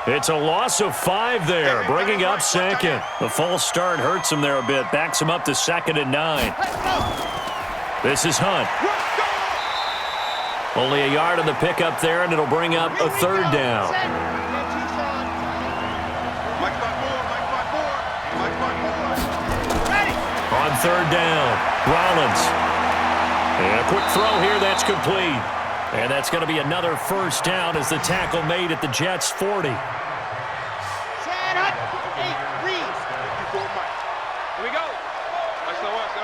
It's a loss of 5 there, bringing up second. The false start hurts him there a bit, backs him up to 2nd and 9. This is Hunt. Only a yard on the pickup there, and it'll bring up a 3rd down. On 3rd down, Rollins. And a quick throw here, that's complete. And that's going to be another 1st down as the tackle made at the Jets' 40. Here we go.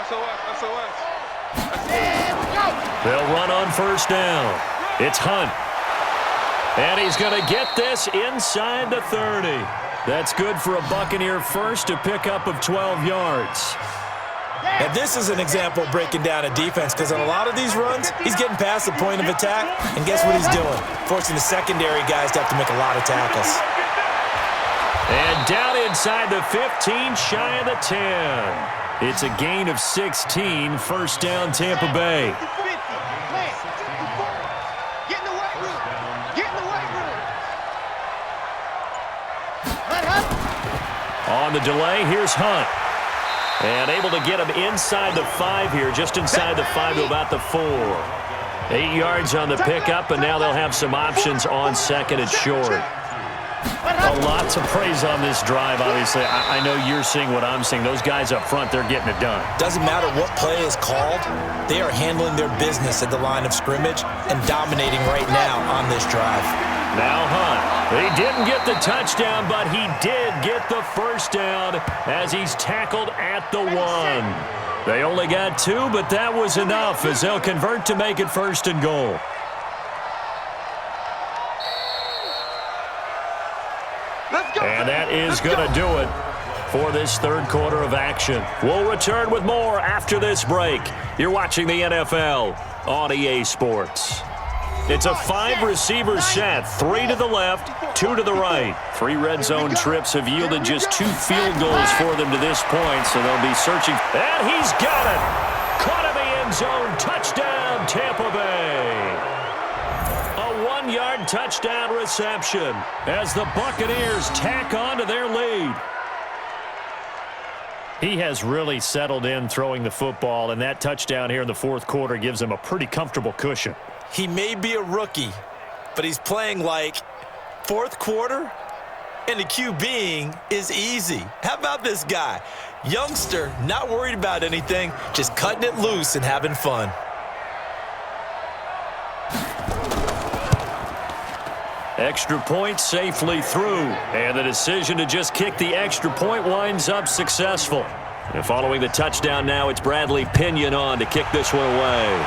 SOS. They'll run on 1st down. It's Hunt. And he's going to get this inside the 30. That's good for a Buccaneer first, a pickup of 12 yards. And this is an example of breaking down a defense, because on a lot of these runs, he's getting past the point of attack, and guess what he's doing? Forcing the secondary guys to have to make a lot of tackles. And down inside the 15, shy of the 10. It's a gain of 16, 1st down Tampa Bay. Get in the weight room. On the delay, here's Hunt. And able to get him inside the 5 here, just inside the 5 to about the 4. 8 yards on the pickup, and now they'll have some options on 2nd and short. A lot to praise on this drive, obviously. I know you're seeing what I'm seeing. Those guys up front, they're getting it done. Doesn't matter what play is called, they are handling their business at the line of scrimmage and dominating right now on this drive. Now Hunt. He didn't get the touchdown, but he did get the 1st down as he's tackled at the 1. They only got 2, but that was enough as they'll convert to make it 1st and goal. And that is going to do it for this 3rd quarter of action. We'll return with more after this break. You're watching the NFL on EA Sports. It's a 5-receiver set, 3 to the left, 2 to the right. 3 red zone trips have yielded just 2 field goals for them to this point, so they'll be searching. And he's got it! Caught in the end zone, touchdown Tampa Bay! A 1-yard touchdown reception as the Buccaneers tack on to their lead. He has really settled in throwing the football, and that touchdown here in the 4th quarter gives him a pretty comfortable cushion. He may be a rookie, but he's playing like 4th quarter, and the QBing is easy. How about this guy? Youngster, not worried about anything, just cutting it loose and having fun. Extra point safely through, and the decision to just kick the extra point winds up successful. And following the touchdown now, it's Bradley Pinion on to kick this one away.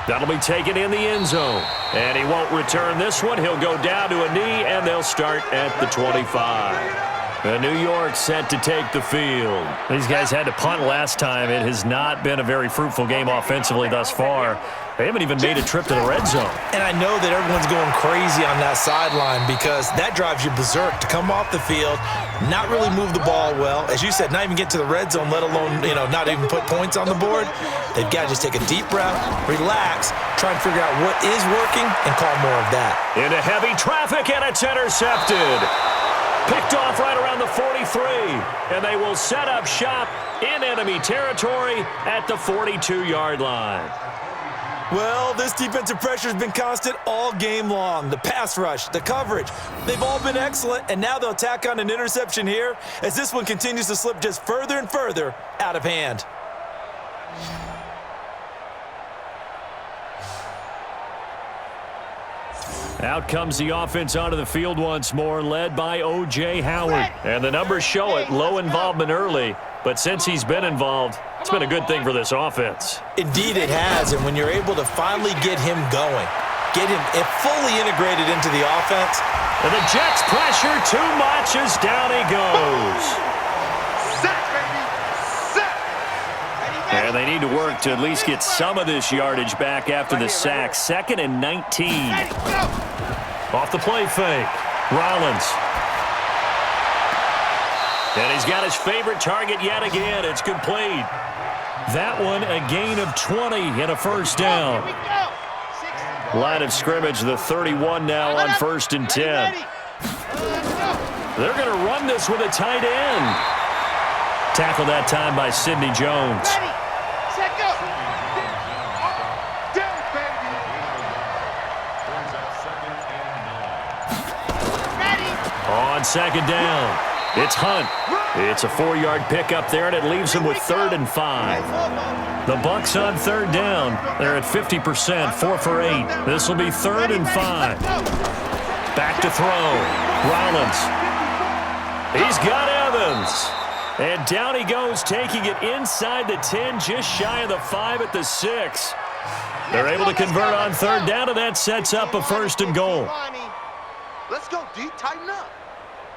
That'll be taken in the end zone. And he won't return this one. He'll go down to a knee, and they'll start at the 25. The New York set to take the field. These guys had to punt last time. It has not been a very fruitful game offensively thus far. They haven't even made a trip to the red zone. And I know that everyone's going crazy on that sideline because that drives you berserk to come off the field, not really move the ball well. As you said, not even get to the red zone, let alone, not even put points on the board. They've got to just take a deep breath, relax, try and figure out what is working, and call more of that. Into heavy traffic, and it's intercepted. Picked off right around the 43, and they will set up shop in enemy territory at the 42-yard line. Well, this defensive pressure has been constant all game long. The pass rush, the coverage, they've all been excellent, and now they'll tack on an interception here as this one continues to slip just further and further out of hand. Out comes the offense onto the field once more, led by O.J. Howard. And the numbers show it, low involvement early, but since he's been involved, it's been a good thing for this offense. Indeed it has, and when you're able to finally get him going, get him fully integrated into the offense. And the Jets pressure too much as down he goes. Set, baby. Set. And they need to work to at least get some of this yardage back after the sack. 2nd and 19. Off the play fake. Rollins. And he's got his favorite target yet again. It's complete. That one a gain of 20 and a 1st down. Line of scrimmage, the 31 now on 1st and 10. They're going to run this with a tight end. Tackle that time by Sidney Jones. Ready, set, go. Down, baby. Ready. On 2nd down, it's Hunt. It's a 4-yard pickup there, and it leaves him with 3rd and 5. The Bucs on 3rd down. They're at 50%, 4 for 8. This will be 3rd and 5. Back to throw. Rollins. He's got Evans. And down he goes, taking it inside the 10, just shy of the 5 at the 6. They're able to convert on 3rd down, and that sets up a 1st and goal. Let's go, D. Tighten up.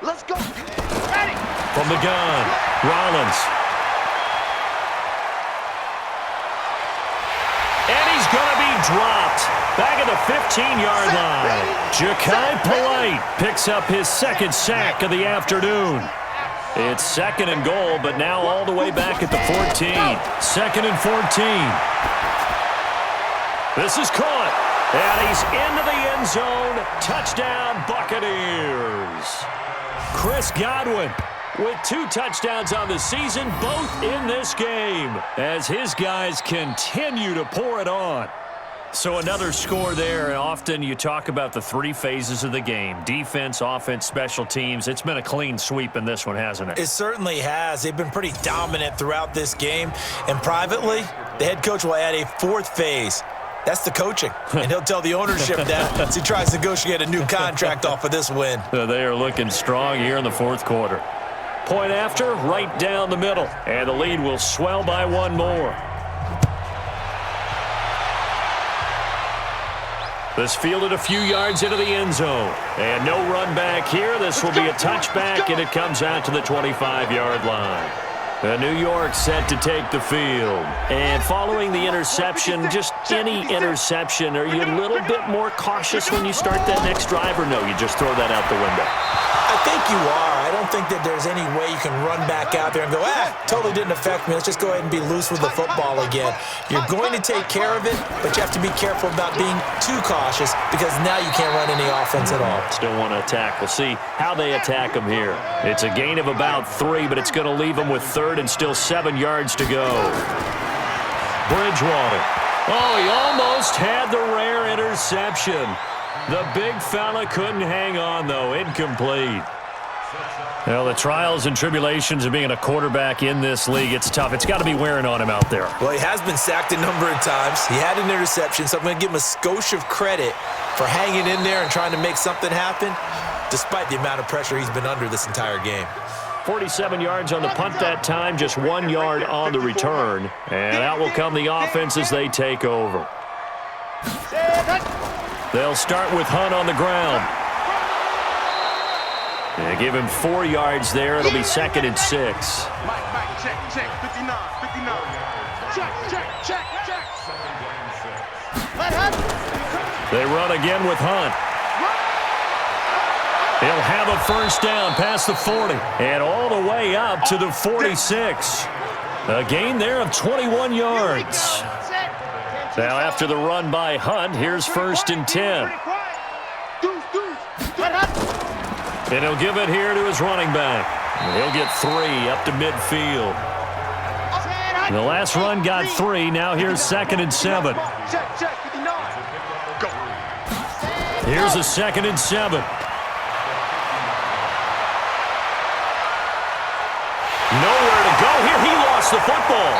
Let's go. Ready. From the gun, Rollins. And he's going to be dropped. Back at the 15-yard line. Ja'Kai Polite picks up his 2nd sack of the afternoon. It's 2nd and goal, but now all the way back at the 14. 2nd and 14. This is caught. And he's into the end zone. Touchdown, Buccaneers. Chris Godwin with 2 touchdowns on the season, both in this game, as his guys continue to pour it on. So another score there, and often you talk about the 3 phases of the game: defense, offense, special teams. It's been a clean sweep in this one, hasn't it? It certainly has. They've been pretty dominant throughout this game. And privately, the head coach will add a 4th phase. That's the coaching. And he'll tell the ownership that as he tries to negotiate a new contract off of this win. They are looking strong here in the 4th quarter. Point after, right down the middle. And the lead will swell by 1 more. This fielded a few yards into the end zone. And no run back here. This will be a touchback, and it comes out to the 25-yard line. New York set to take the field. And following the interception, just any interception, are you a little bit more cautious when you start that next drive, or no, you just throw that out the window? I think you are. I don't think that there's any way you can run back out there and go, totally didn't affect me. Let's just go ahead and be loose with the football again. You're going to take care of it, but you have to be careful about being too cautious because now you can't run any offense at all. Still want to attack. We'll see how they attack them here. It's a gain of about 3, but it's going to leave them with 3rd and still 7 yards to go. Bridgewater. Oh, he almost had the rare interception. The big fella couldn't hang on, though. Incomplete. Well, the trials and tribulations of being a quarterback in this league, it's tough. It's got to be wearing on him out there. Well, he has been sacked a number of times. He had an interception, so I'm going to give him a skosh of credit for hanging in there and trying to make something happen, despite the amount of pressure he's been under this entire game. 47 yards on the punt that time, just 1 yard on the return. And out will come the offense as they take over. They'll start with Hunt on the ground. They give him 4 yards there. It'll be 2nd and 6. Mike, check, 59. Check. They run again with Hunt. He'll have a 1st down past the 40 and all the way up to the 46. A gain there of 21 yards. Now after the run by Hunt, here's 1st and 10. And he'll give it here to his running back. He'll get 3 up to midfield. The last run got 3. Now here's 2nd and 7. Here's a 2nd and 7. Nowhere to go here. He lost the football.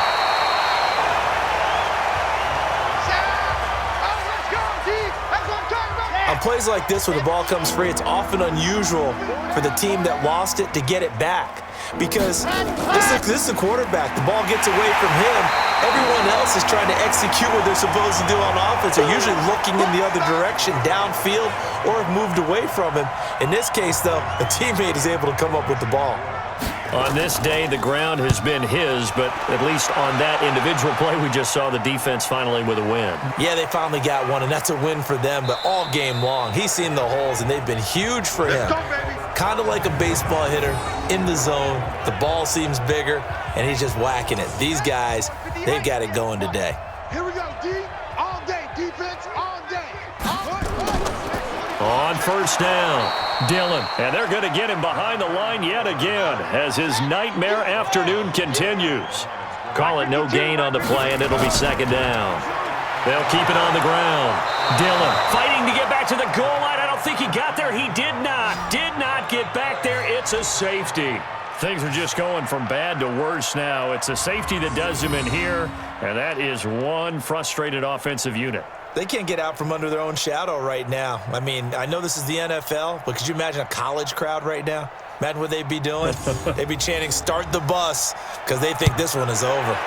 On plays like this where the ball comes free, it's often unusual for the team that lost it to get it back because this is a quarterback. The ball gets away from him. Everyone else is trying to execute what they're supposed to do on offense. They're usually looking in the other direction, downfield, or have moved away from him. In this case, though, a teammate is able to come up with the ball. On this day, the ground has been his, but at least on that individual play, we just saw the defense finally with a win. Yeah, they finally got one, and that's a win for them, but all game long, he's seen the holes, and they've been huge for him. Kind of like a baseball hitter in the zone. The ball seems bigger, and he's just whacking it. These guys, they've got it going today. Here we go, D. All day, defense, all day. On first down, Dillon. And they're going to get him behind the line yet again as his nightmare afternoon continues. Call it no gain on the play, and it'll be second down. They'll keep it on the ground. Dillon fighting to get back to the goal line. I don't think he got there. He did not. Did not get back there. It's a safety. Things are just going from bad to worse now. It's a safety that does him in here, and that is one frustrated offensive unit. They can't get out from under their own shadow right now. I mean, I know this is the NFL, but could you imagine a college crowd right now? Imagine what they'd be doing. They'd be chanting, "Start the bus," because they think this one is over.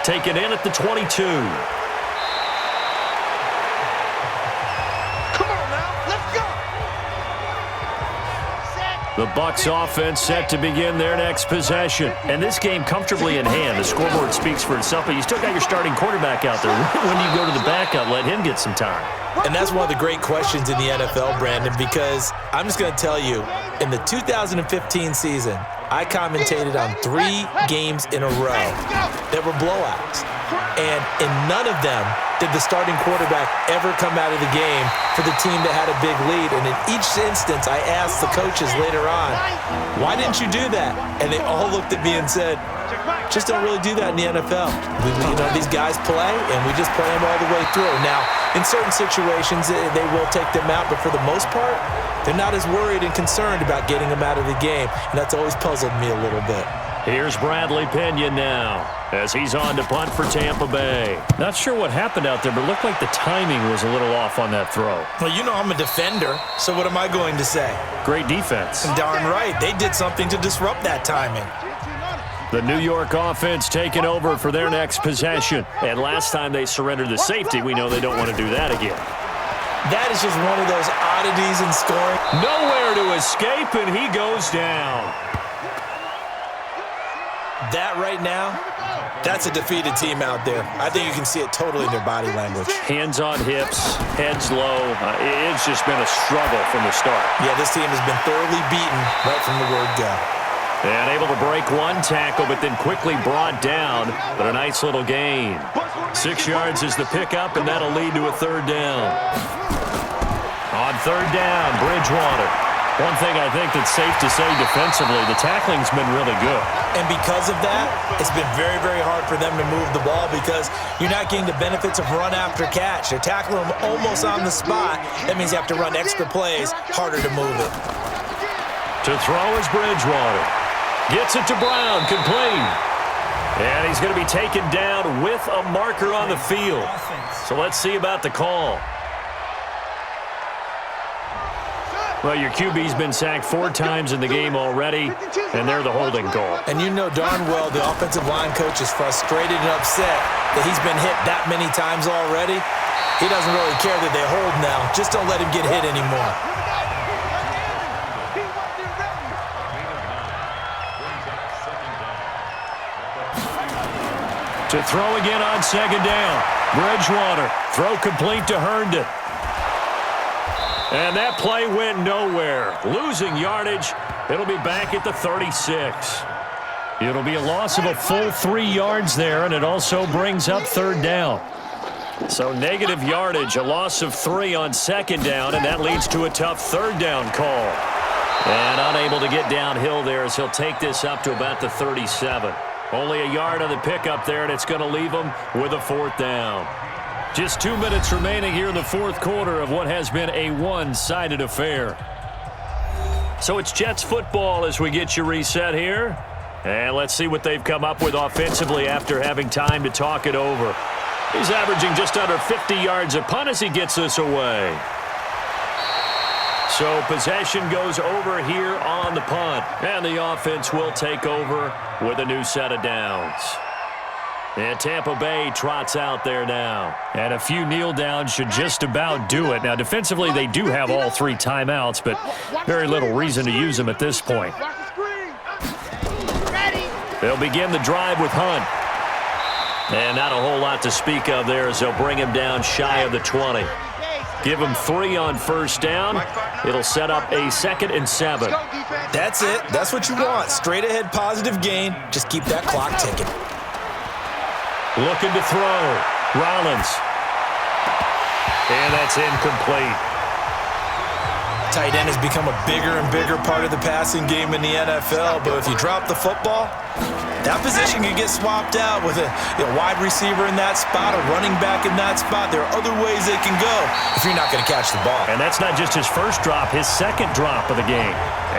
Taken in at the 22. The Bucs offense set to begin their next possession. And this game comfortably in hand. The scoreboard speaks for itself, but you still got your starting quarterback out there. When do you go to the backup, let him get some time? And that's one of the great questions in the NFL, Brandon, because I'm just going to tell you, in the 2015 season, I commentated on 3 games in a row that were blowouts. And in none of them did the starting quarterback ever come out of the game for the team that had a big lead. And in each instance, I asked the coaches later on, why didn't you do that? And they all looked at me and said, just don't really do that in the NFL. These guys play, and we just play them all the way through. Now, in certain situations, they will take them out, but for the most part, they're not as worried and concerned about getting them out of the game, and that's always puzzled me a little bit. Here's Bradley Pinion now as he's on to punt for Tampa Bay. Not sure what happened out there, but it looked like the timing was a little off on that throw. Well, I'm a defender, so what am I going to say? Great defense. Darn right. They did something to disrupt that timing. The New York offense taking over for their next possession. And last time they surrendered the safety, we know they don't want to do that again. That is just one of those oddities in scoring. Nowhere to escape, and he goes down. That right now, that's a defeated team out there. I think you can see it totally in their body language. Hands on hips, heads low. It's just been a struggle from the start. Yeah, this team has been thoroughly beaten right from the word go. And able to break one tackle, but then quickly brought down. But a nice little gain. 6 yards is the pickup, and that'll lead to a third down. On third down, Bridgewater. One thing I think that's safe to say defensively, the tackling's been really good. And because of that, it's been very, very hard for them to move the ball because you're not getting the benefits of run after catch. They're tackling them almost on the spot. That means you have to run extra plays, harder to move it. To throw is Bridgewater. Gets it to Brown, complete. And he's going to be taken down with a marker on the field. So let's see about the call. Well, your QB's been sacked 4 times in the game already, and they're the holding call. And you know darn well the offensive line coach is frustrated and upset that he's been hit that many times already. He doesn't really care that they hold now. Just don't let him get hit anymore. To throw again on second down. Bridgewater, throw complete to Herndon. And that play went nowhere. Losing yardage. It'll be back at the 36. It'll be a loss of a full 3 yards there, and it also brings up third down. So negative yardage, a loss of 3 on second down, and that leads to a tough third down call. And unable to get downhill there as he'll take this up to about the 37. Only a yard on the pickup there, and it's going to leave him with a fourth down. Just 2 minutes remaining here in the fourth quarter of what has been a one-sided affair. So it's Jets football as we get you reset here. And let's see what they've come up with offensively after having time to talk it over. He's averaging just under 50 yards a punt as he gets this away. So possession goes over here on the punt. And the offense will take over with a new set of downs. And Tampa Bay trots out there now. And a few kneel downs should just about do it. Now, defensively, they do have all 3 timeouts, but very little reason to use them at this point. They'll begin the drive with Hunt. And not a whole lot to speak of there as they'll bring him down shy of the 20. Give him 3 on first down. It'll set up a 2nd and 7. That's it. That's what you want. Straight ahead, positive gain. Just keep that clock ticking. Looking to throw. Rollins. And that's incomplete. Tight end has become a bigger and bigger part of the passing game in the NFL, but if you drop the football, that position can get swapped out with a wide receiver in that spot, a running back in that spot. There are other ways they can go if you're not going to catch the ball. And that's not just his first drop, his second drop of the game.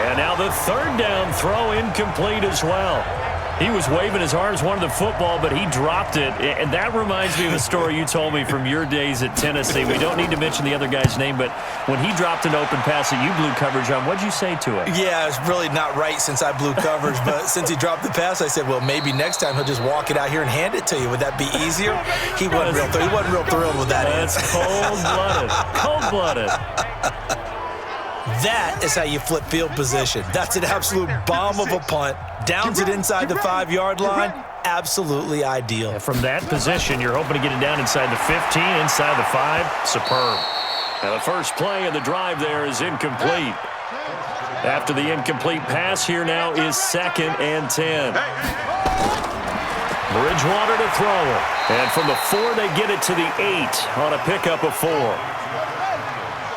And now the third down throw incomplete as well. He was waving his arms, wanted the football, but he dropped it. And that reminds me of a story you told me from your days at Tennessee. We don't need to mention the other guy's name, but when he dropped an open pass that you blew coverage on, what'd you say to him? Yeah, it's really not right since I blew coverage, but since he dropped the pass, I said, well, maybe next time he'll just walk it out here and hand it to you. Would that be easier? He wasn't real thrilled with that. That's cold-blooded. Cold-blooded. That is how you flip field position. That's an absolute bomb of a punt. Downs it inside the 5-yard line. Absolutely ideal. And from that position, you're hoping to get it down inside the 15, inside the 5. Superb. Now the first play of the drive there is incomplete. After the incomplete pass, here now is 2nd and 10. Bridgewater to throw it. And from the 4, they get it to the 8 on a pickup of 4.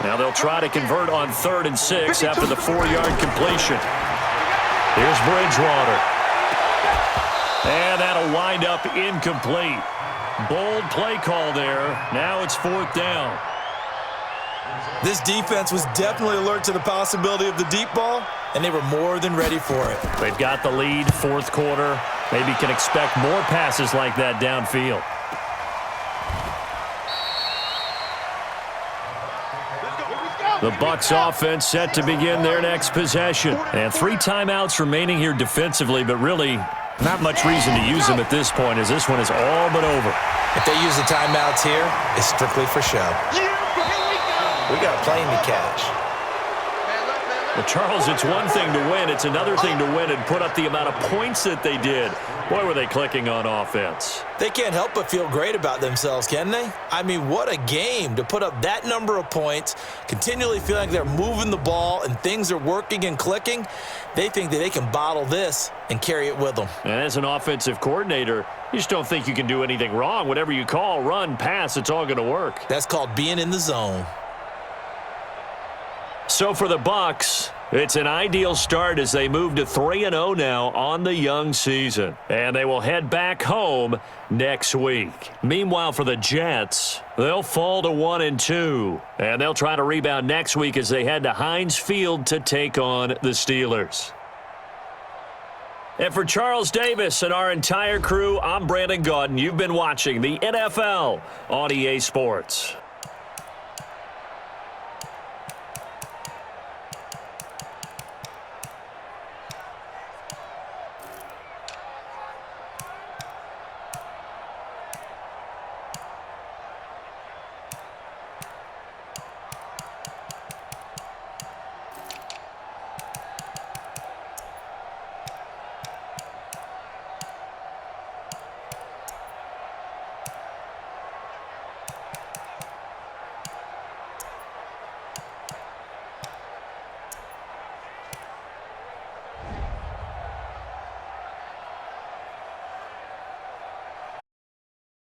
Now they'll try to convert on 3rd and 6 after the 4-yard completion. Here's Bridgewater. And that'll wind up incomplete. Bold play call there. Now it's 4th down. This defense was definitely alert to the possibility of the deep ball, and they were more than ready for it. They've got the lead, 4th quarter. Maybe can expect more passes like that downfield. The Bucs offense set to begin their next possession. And 3 timeouts remaining here defensively, but really not much reason to use them at this point as this one is all but over. If they use the timeouts here, it's strictly for show. We got a plane to catch. Well, Charles, it's one thing to win. It's another thing to win and put up the amount of points that they did. Boy, were they clicking on offense. They can't help but feel great about themselves, can they? I mean, what a game to put up that number of points, continually feeling like they're moving the ball and things are working and clicking. They think that they can bottle this and carry it with them. And as an offensive coordinator, you just don't think you can do anything wrong. Whatever you call, run, pass, it's all going to work. That's called being in the zone. So for the Bucs, it's an ideal start as they move to 3-0 now on the young season. And they will head back home next week. Meanwhile, for the Jets, they'll fall to 1-2. And they'll try to rebound next week as they head to Heinz Field to take on the Steelers. And for Charles Davis and our entire crew, I'm Brandon Gaudin. You've been watching the NFL on EA Sports.